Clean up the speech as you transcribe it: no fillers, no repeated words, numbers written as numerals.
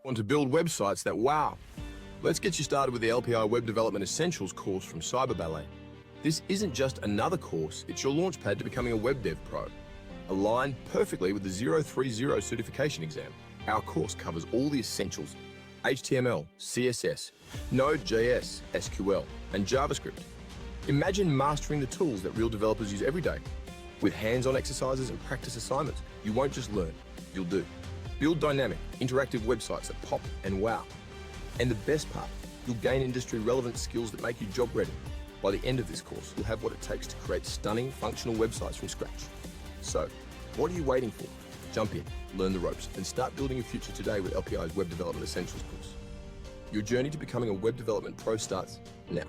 Want to build websites that wow? Let's get you started with the LPI Web Development Essentials course from Cyber Ballet. This isn't just another course, it's your launchpad to becoming a web dev pro. Aligned perfectly with the 030 certification exam, our course covers all the essentials: HTML, CSS, Node.js, SQL, and JavaScript. Imagine mastering the tools that real developers use every day. With hands-on exercises and practice assignments, you won't just learn, you'll do. Build dynamic, interactive websites that pop and wow. And the best part, you'll gain industry-relevant skills that make you job-ready. By the end of this course, you'll have what it takes to create stunning, functional websites from scratch. So, what are you waiting for? Jump in, learn the ropes, and start building your future today with LPI's Web Development Essentials course. Your journey to becoming a web development pro starts now.